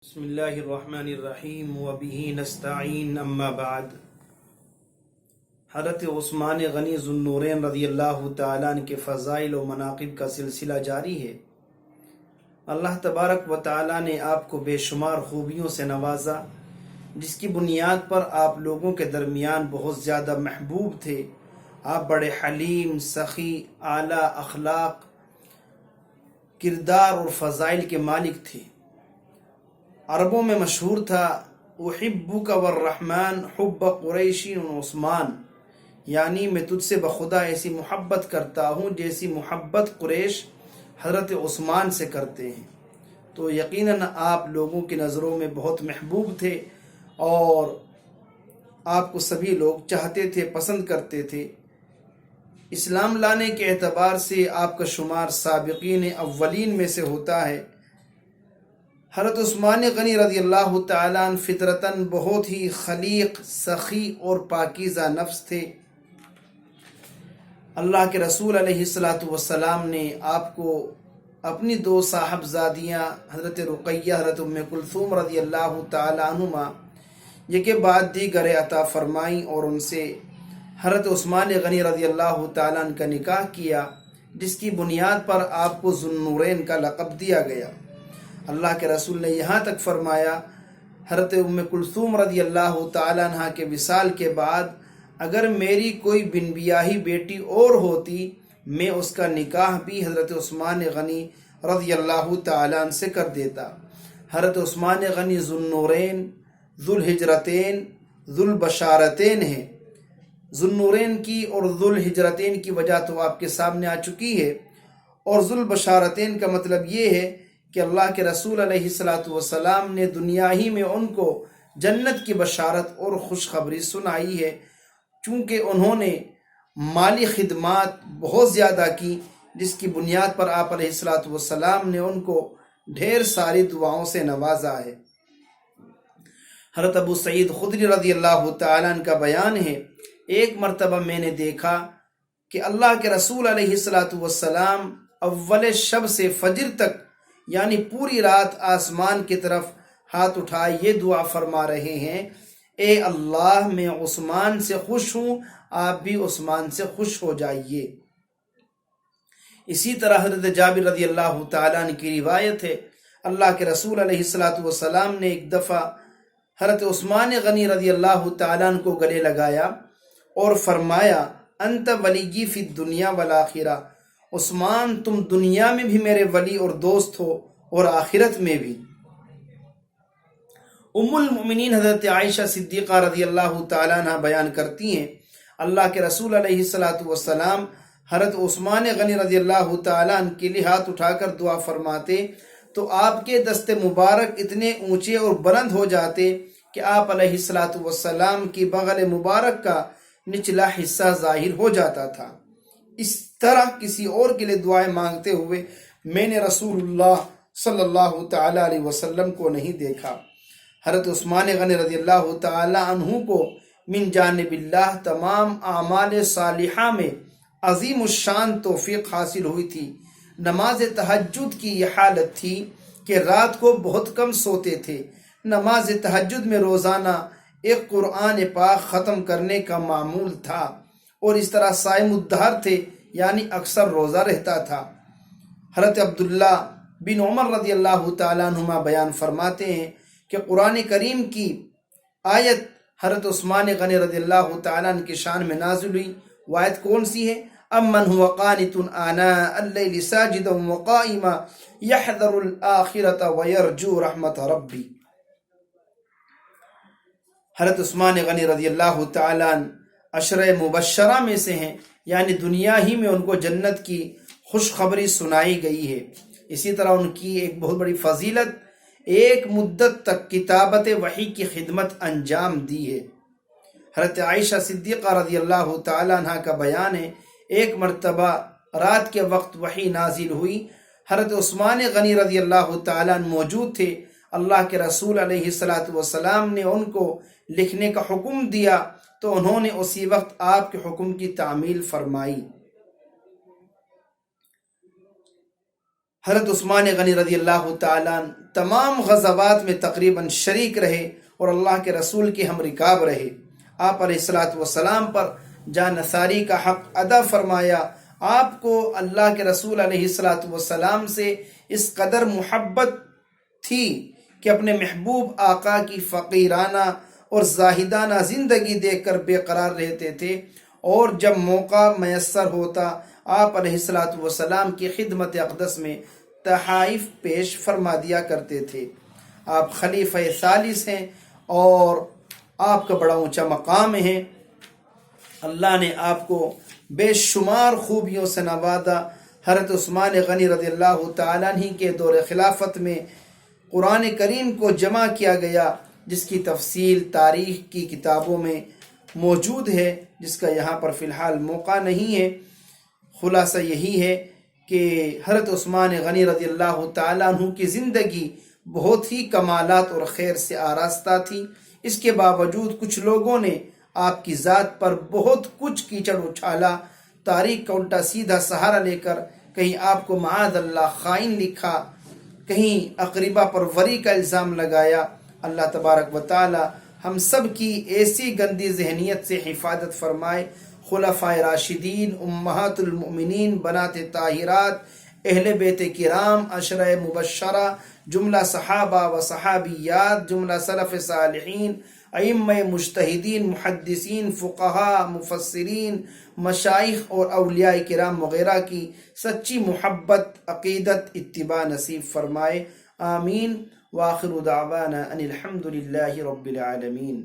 بسم اللہ الرحمن الرحیم وبہ نستعین اما بعد۔ حضرت عثمان غنی ذو النورین رضی اللہ تعالیٰ عنہ کے فضائل و مناقب کا سلسلہ جاری ہے۔ اللہ تبارک و تعالیٰ نے آپ کو بے شمار خوبیوں سے نوازا، جس کی بنیاد پر آپ لوگوں کے درمیان بہت زیادہ محبوب تھے۔ آپ بڑے حلیم، سخی، اعلیٰ اخلاق، کردار اور فضائل کے مالک تھے۔ عربوں میں مشہور تھا احبک والرحمن حب قریش عثمان، یعنی میں تجھ سے بخدا ایسی محبت کرتا ہوں جیسی محبت قریش حضرت عثمان سے کرتے ہیں۔ تو یقیناً آپ لوگوں کی نظروں میں بہت محبوب تھے اور آپ کو سبھی لوگ چاہتے تھے، پسند کرتے تھے۔ اسلام لانے کے اعتبار سے آپ کا شمار سابقین اولین میں سے ہوتا ہے۔ حضرت عثمان غنی رضی اللہ تعالیٰ عنہ فطرتاً بہت ہی خلیق، سخی اور پاکیزہ نفس تھے۔ اللہ کے رسول علیہ السلام نے آپ کو اپنی دو صاحبزادیاں حضرت رقیہ، حضرت ام کلثوم رضی اللہ تعالیٰ عنہما یکے بعد دیگر عطا فرمائیں اور ان سے حضرت عثمان غنی رضی اللہ تعالیٰ عنہ کا نکاح کیا، جس کی بنیاد پر آپ کو ذو النورین کا لقب دیا گیا۔ اللہ کے رسول نے یہاں تک فرمایا، حضرت ام کلثوم رضی اللہ تعالیٰ عنہ کے وصال کے بعد اگر میری کوئی بن بیاہی بیٹی اور ہوتی، میں اس کا نکاح بھی حضرت عثمان غنی رضی اللہ تعالیٰ عنہ سے کر دیتا۔ حضرت عثمان غنی ذو النورین، ذو الہجرتین، ذو البشارتین ہیں۔ ذو النورین کی اور ذو الہجرتین کی وجہ تو آپ کے سامنے آ چکی ہے، اور ذو البشارتین کا مطلب یہ ہے کہ اللہ کے رسول علیہ السلام نے دنیا ہی میں ان کو جنت کی بشارت اور خوشخبری سنائی ہے، چونکہ انہوں نے مالی خدمات بہت زیادہ کی، جس کی بنیاد پر آپ علیہ السلام نے ان کو ڈھیر ساری دعاؤں سے نوازا ہے۔ حضرت ابو سعید خدری رضی اللہ تعالیٰ عنہ کا بیان ہے، ایک مرتبہ میں نے دیکھا کہ اللہ کے رسول علیہ السلام اول شب سے فجر تک، یعنی پوری رات آسمان کی طرف ہاتھ اٹھائے یہ دعا فرما رہے ہیں، اے اللہ میں عثمان سے خوش ہوں، آپ بھی عثمان سے خوش ہو جائیے۔ اسی طرح حضرت جابر رضی اللہ تعالیٰ عنہ کی روایت ہے، اللہ کے رسول علیہ السلام نے ایک دفعہ حضرت عثمان غنی رضی اللہ تعالیٰ عنہ کو گلے لگایا اور فرمایا، انت ولی فی الدنیا والآخرہ، عثمان تم دنیا میں بھی میرے ولی اور دوست ہو اور آخرت میں بھی۔ ام المؤمنین حضرت عائشہ صدیقہ رضی اللہ تعالیٰ عنہ بیان کرتی ہیں، اللہ کے رسول علیہ السلام حضرت عثمان غنی رضی اللہ تعالیٰ عنہ کے لیے ہاتھ اٹھا کر دعا فرماتے تو آپ کے دست مبارک اتنے اونچے اور بلند ہو جاتے کہ آپ علیہ السلام کی بغل مبارک کا نچلا حصہ ظاہر ہو جاتا تھا۔ اس طرح کسی اور کے لیے دعائیں مانگتے ہوئے میں نے رسول اللہ صلی اللہ تعالیٰ علیہ وسلم کو نہیں دیکھا۔ حضرت عثمان غنی رضی اللہ تعالیٰ عنہ کو من جانب اللہ تمام اعمال صالحہ میں عظیم الشان توفیق حاصل ہوئی تھی۔ نماز تہجد کی یہ حالت تھی کہ رات کو بہت کم سوتے تھے۔ نماز تہجد میں روزانہ ایک قرآن پاک ختم کرنے کا معمول تھا، اور اس طرح صائم الدہر تھے، یعنی اکثر روزہ رہتا تھا۔ حضرت عبداللہ بن عمر رضی اللہ تعالیٰ عنہما بیان فرماتے ہیں کہ قرآن کریم کی آیت حضرت عثمان غنی رضی اللہ تعالیٰ عنہ کی شان میں نازل ہوئی۔ وہ آیت کون سی ہے؟ امن هو قانت آناء اللیل ساجدا وقائما یحذر الآخرۃ ویرجو رحمت ربی۔ حضرت عثمان غنی رضی اللہ تعالیٰ عنہ عشرہ مبشرہ میں سے ہیں، یعنی دنیا ہی میں ان کو جنت کی خوشخبری سنائی گئی ہے۔ اسی طرح ان کی ایک بہت بڑی فضیلت، ایک مدت تک کتابت وحی کی خدمت انجام دی ہے۔ حضرت عائشہ صدیقہ رضی اللہ تعالیٰ عنہ کا بیان ہے، ایک مرتبہ رات کے وقت وحی نازل ہوئی، حضرت عثمان غنی رضی اللہ تعالیٰ عنہ موجود تھے۔ اللہ کے رسول علیہ السلام نے ان کو لکھنے کا حکم دیا تو انہوں نے اسی وقت آپ کے حکم کی تعمیل فرمائی۔ حضرت عثمان غنی رضی اللہ تعالیٰ عنہ تمام غزوات میں تقریباً شریک رہے اور اللہ کے رسول کی ہم رکاب رہے۔ آپ علیہ الصلاۃ والسلام پر جانثاری کا حق ادا فرمایا۔ آپ کو اللہ کے رسول علیہ الصلاۃ والسلام سے اس قدر محبت تھی کہ اپنے محبوب آقا کی فقیرانہ اور زاہدانہ زندگی دیکھ کر بے قرار رہتے تھے، اور جب موقع میسر ہوتا آپ علیہ الصلاۃ والسلام کی خدمت اقدس میں تحائف پیش فرما دیا کرتے تھے۔ آپ خلیفہ ثالث ہیں اور آپ کا بڑا اونچا مقام ہے۔ اللہ نے آپ کو بے شمار خوبیوں سے نوازا۔ حضرت عثمان غنی رضی اللہ تعالیٰ عنہ کے دور خلافت میں قرآن کریم کو جمع کیا گیا، جس کی تفصیل تاریخ کی کتابوں میں موجود ہے، جس کا یہاں پر فی الحال موقع نہیں ہے۔ خلاصہ یہی ہے کہ حضرت عثمان غنی رضی اللہ تعالیٰ عنہ کی زندگی بہت ہی کمالات اور خیر سے آراستہ تھی۔ اس کے باوجود کچھ لوگوں نے آپ کی ذات پر بہت کچھ کیچڑ اچھالا، تاریخ کا الٹا سیدھا سہارا لے کر کہیں آپ کو معاذ اللہ خائن لکھا، کہیں اقربا پروری کا الزام لگایا۔ اللہ تبارک و تعالی ہم سب کی ایسی گندی ذہنیت سے حفاظت فرمائے۔ خلفائے راشدین، امہات المؤمنین، بنات طاہرات، اہل بیت کرام، عشرہ مبشرہ، جملہ صحابہ و صحابیات، جملہ سلف صالحین، ائمہ مجتہدین، محدثین، فقہاء، مفسرین، مشائخ اور اولیاء کرام وغیرہ کی سچی محبت، عقیدت، اتباع نصیب فرمائے۔ آمین۔ وآخر دعوانا ان الحمد للہ رب العالمین۔